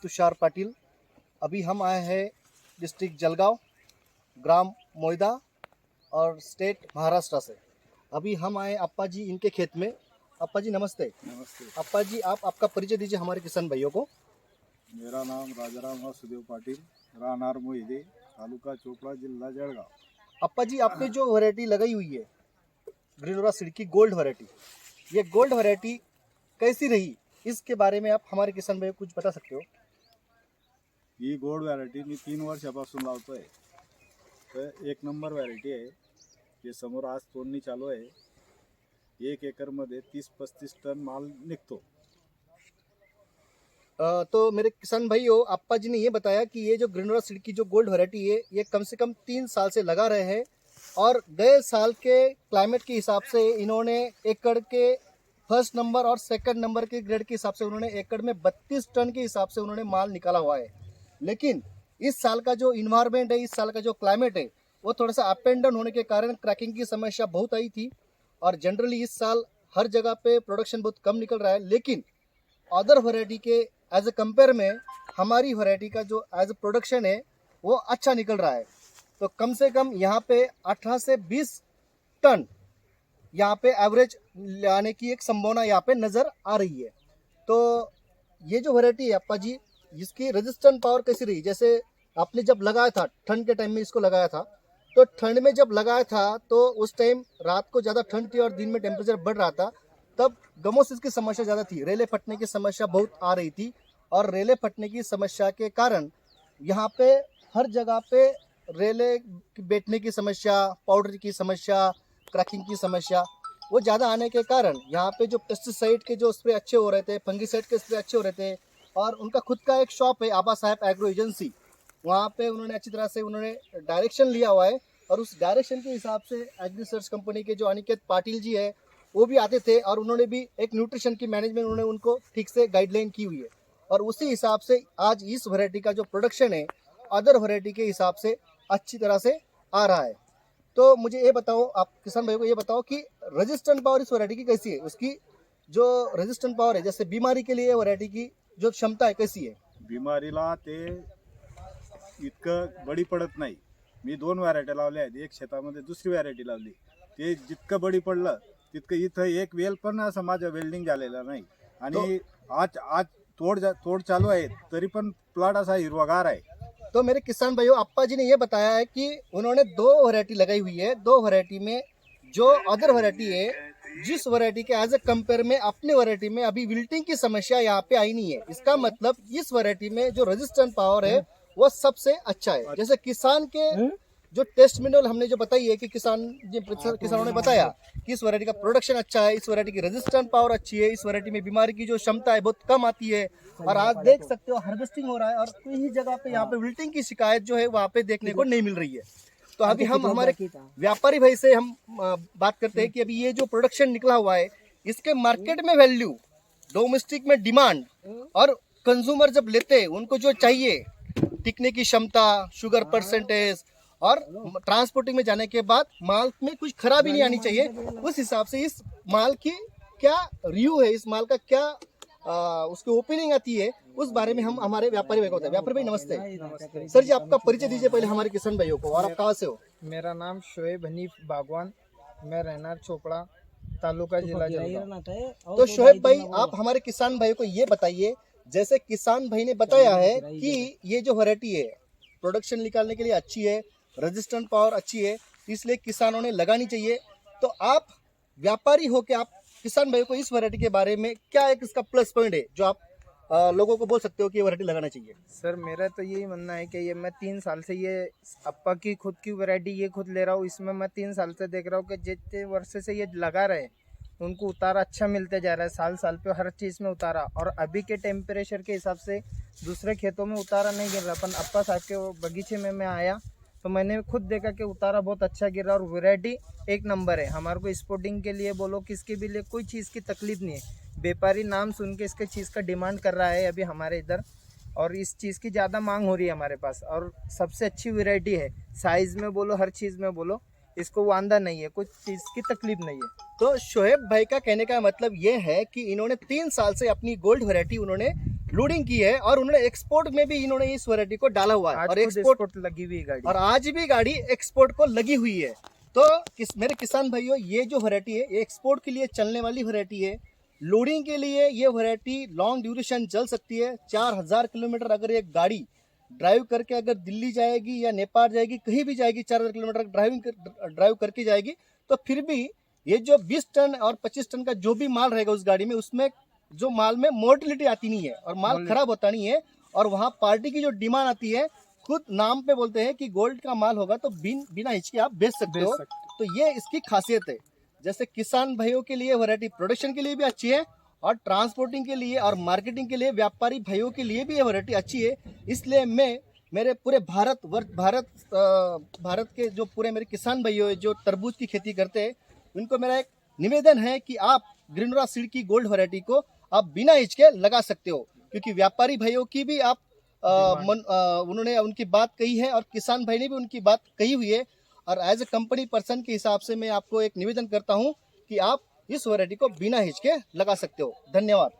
तुषार पाटिल। अभी हम आए हैं डिस्ट्रिक्ट जलगांव, ग्राम मोइदा और स्टेट महाराष्ट्र से। अभी हम आए अप्पा जी इनके खेत में। अप्पा जी नमस्ते। नमस्ते। अप्पा जी आप आपका परिचय दीजिए हमारे किसान भाइयों को। मेरा नाम राजाराम वासुदेव पाटिल, राहणार मोहिदे, तालुका चोपड़ा, जिला जळगाव। अप्पा जी आपने जो वैरायटी लगाई हुई है ग्रीनोरा सीड की गोल्ड वैरायटी, ये गोल्ड वैरायटी कैसी रही, इसके बारे में आप हमारे किसान भाइयों को कुछ बता सकते हो? ही गोल्ड व्हरायटी मी 3 वर्षापासून लावतोय, तर एक नंबर व्हरायटी आहे। हे समोर आज तोडणी चालू आहे। 1 एकरमध्ये 30-35 टन माल निघतो। तो मेरे किसान भाइयों, अप्पा जी ने ये बताया कि ये जो ग्रीनोरा सीड की जो गोल्ड वैरायटी है, ये कम से कम 3 साल से लगा रहे हैं और गए साल के क्लाइमेट के हिसाब से इन्होंने एकड़ के फर्स्ट नंबर और सेकंड नंबर के ग्रेड के हिसाब से उन्होंने एकड़ में 32 टन के हिसाब से उन्होंने माल निकाला हुआ है। लेकिन इस साल का जो इन्वायरमेंट है, इस साल का जो क्लाइमेट है, वो थोड़ा सा अप एंड डाउन होने के कारण क्रैकिंग की समस्या बहुत आई थी और जनरली इस साल हर जगह पे प्रोडक्शन बहुत कम निकल रहा है। लेकिन अदर वैरायटी के एज ए कंपेयर में हमारी वैरायटी का जो एज ए प्रोडक्शन है वो अच्छा निकल रहा है। तो कम से कम यहाँ पे 18 से 20 टन यहाँ पे एवरेज लाने की एक संभावना यहाँ पे नज़र आ रही है। तो ये जो वैरायटी है अप्पा जी, इसकी रेजिस्टेंट पावर कैसी रही? जैसे आपने जब लगाया था, ठंड के टाइम में इसको लगाया था, तो ठंड में जब लगाया था तो उस टाइम रात को ज़्यादा ठंड थी और दिन में टेम्परेचर बढ़ रहा था, तब गमोसिस की समस्या ज़्यादा थी, रेले फटने की समस्या बहुत आ रही थी। और रेले फटने की समस्या के कारण यहाँ पे हर जगह पे रेले बैठने की समस्या, पाउडर की समस्या, क्रैकिंग की समस्या वो ज़्यादा आने के कारण यहाँ पे जो पेस्टिसाइड के जो स्प्रे अच्छे हो रहे थे, फंगिसाइड के स्प्रे अच्छे हो रहे थे, और उनका खुद का एक शॉप है आबा साहब एग्रो एजेंसी, वहाँ पे उन्होंने अच्छी तरह से उन्होंने डायरेक्शन लिया हुआ है और उस डायरेक्शन के हिसाब से एग्री सर्च कंपनी के जो अनिकेत पाटिल जी है वो भी आते थे और उन्होंने भी एक न्यूट्रिशन की मैनेजमेंट उन्होंने उनको ठीक से गाइडलाइन की हुई है और उसी हिसाब से आज इस वैरायटी का जो प्रोडक्शन है अदर वैरायटी के हिसाब से अच्छी तरह से आ रहा है। तो मुझे ये बताओ, आप किसान भाई को ये बताओ कि रेजिस्टेंट पावर इस वैरायटी की कैसी है? उसकी जो रेजिस्टेंट पावर है, जैसे बीमारी के लिए वैरायटी की जो क्षमता है कैसी है? बिमारीला ते इतकं बळी पडत नाही। मी 2 व्हरायटी लावल्या आहेत, एक शेतामध्ये दुसरी व्हरायटी लावली। ते जितकं बळी पडलं तितकं इथं एक वेल पण असं माझं वेल्डिंग झालेलं नाही। आणि आज तोड चालू आहे तरी पण प्लॉट असा हिरवागार आहे। तो मेरे किसान भाइयों, अप्पा जी ने ये बताया है कि उन्होंने 2 वैरायटी लगाई हुई है। 2 वैरायटी में जो अदर वैरायटी है, जिस वैरायटी के एज ए कंपेयर में अपने वैरायटी में अभी विल्टिंग की समस्या यहाँ पे आई नहीं है। इसका मतलब इस वैरायटी में जो रेजिस्टेंट पावर है वो सबसे अच्छा है। जैसे किसान के जो टेस्ट मिनरल हमने जो बताई है कि किसानों ने बताया कि इस वैरायटी का प्रोडक्शन अच्छा है, इस वैरायटी की रेजिस्टेंट पावर अच्छी है, इस वैरायटी में बीमारी की जो क्षमता है बहुत कम आती है और आज देख सकते हो हार्वेस्टिंग हो रहा है और कोई ही जगह पे यहाँ पे विल्टिंग की शिकायत जो है वहाँ पे देखने को नहीं मिल रही है। तो अभी हम हमारे व्यापारी भाई से हम बात करते हैं कि अभी ये जो प्रोडक्शन निकला हुआ है इसके मार्केट में वैल्यू, डोमेस्टिक में डिमांड और कंज्यूमर जब लेते हैं उनको जो चाहिए टिकने की क्षमता, शुगर परसेंटेज और ट्रांसपोर्टिंग में जाने के बाद माल में कुछ खराबी नहीं आनी चाहिए, उस हिसाब से इस माल की क्या रिव्यू है, इस माल का क्या उसकी ओपिनियन आती है, उस बारे में हम हमारे व्यापारी भाई को बताते हैं। व्यापारी भाई नमस्ते। सर जी आपका परिचय दीजिए पहले हमारे किसान भाइयों को, और आप कहाँ से हो? मेरा नाम शोएब हनीफ बागवान, मैं रहनार चोपड़ा, तालुका जिला जलगांव। तो शोएब भाई आप हमारे किसान भाइयों को ये बताइए, जैसे किसान भाई ने बताया है कि ये जो वैरायटी है प्रोडक्शन निकालने के लिए अच्छी है, रेजिस्टेंट पावर अच्छी है, इसलिए किसानों ने लगानी चाहिए। तो आप व्यापारी हो के आप किसान भाइयों को इस वैरायटी के बारे में क्या एक इसका प्लस पॉइंट है जो आप लोगों को बोल सकते हो कि ये वैरायटी लगाना चाहिए? सर मेरा तो यही मानना है कि ये मैं 3 साल से ये अप्पा की खुद की वैरायटी ये खुद ले रहा हूँ। इसमें मैं 3 साल से देख रहा हूँ कि जितने वर्ष से ये लगा रहे उनको उतारा अच्छा मिलते जा रहा है, साल साल पे हर चीज़ में उतारा। और अभी के टेम्परेचर के हिसाब से दूसरे खेतों में उतारा नहीं गिर रहा, अपन अप्पा साहब के बगीचे में मैं आया तो मैंने खुद देखा कि उतारा बहुत अच्छा गिर रहा और वैरायटी एक नंबर है। हमारे को स्पोर्टिंग के लिए बोलो, किसके भी लिए कोई चीज़ की तकलीफ नहीं है। व्यापारी नाम सुन के इसके चीज़ का डिमांड कर रहा है अभी हमारे इधर, और इस चीज़ की ज़्यादा मांग हो रही है हमारे पास। और सबसे अच्छी वैरायटी है, साइज़ में बोलो, हर चीज़ में बोलो, इसको वांदा नहीं है, कुछ चीज़ की तकलीफ नहीं है। तो शोएब भाई का कहने का मतलब ये है कि इन्होंने 3 साल से अपनी गोल्ड वैरायटी उन्होंने लोडिंग की है और उन्होंने एक्सपोर्ट में भी इन्होंने इस वैरायटी को डाला हुआ है आज और खुद एक्सपोर्ट एक्सपोर्ट लगी हुई है गाड़ी। और आज भी गाड़ी एक्सपोर्ट को लगी हुई है। तो मेरे किसान भाइयों, ये जो वैरायटी है ये एक्सपोर्ट के लिए चलने वाली वैरायटी है। लोडिंग के लिए ये वैरायटी लॉन्ग ड्यूरेशन चल सकती है। 4000 किलोमीटर अगर ये गाड़ी ड्राइव करके अगर दिल्ली जाएगी या नेपाल जाएगी, कहीं भी जाएगी, 4000 किलोमीटर ड्राइव करके जाएगी, तो फिर भी ये जो 20 टन और 25 टन का जो भी माल रहेगा उस गाड़ी में, उसमें जो माल में मोर्टिलिटी आती नहीं है और माल खराब होता नहीं है। और वहाँ पार्टी की जो डिमांड आती है, खुद नाम पे बोलते हैं कि गोल्ड का माल होगा तो बिना हिचके आप बेच सकते हो। तो ये इसकी खासियत है। जैसे किसान भाइयों के लिए वैरायटी प्रोडक्शन के लिए भी अच्छी है और ट्रांसपोर्टिंग के लिए और मार्केटिंग के लिए व्यापारी भाइयों के लिए भी ये वैरायटी अच्छी है। इसलिए मैं मेरे पूरे भारत के जो पूरे मेरे किसान भाइयों जो तरबूज की खेती करते हैं, उनको मेरा एक निवेदन है कि आप ग्रिनोरा सीड की गोल्ड वैरायटी को आप बिना हिचके लगा सकते हो, क्योंकि व्यापारी भाइयों की भी आप उन्होंने उनकी बात कही है और किसान भाई ने भी उनकी बात कही हुई है। और एज ए कंपनी पर्सन के हिसाब से मैं आपको एक निवेदन करता हूं कि आप इस वैरायटी को बिना हिचके लगा सकते हो। धन्यवाद।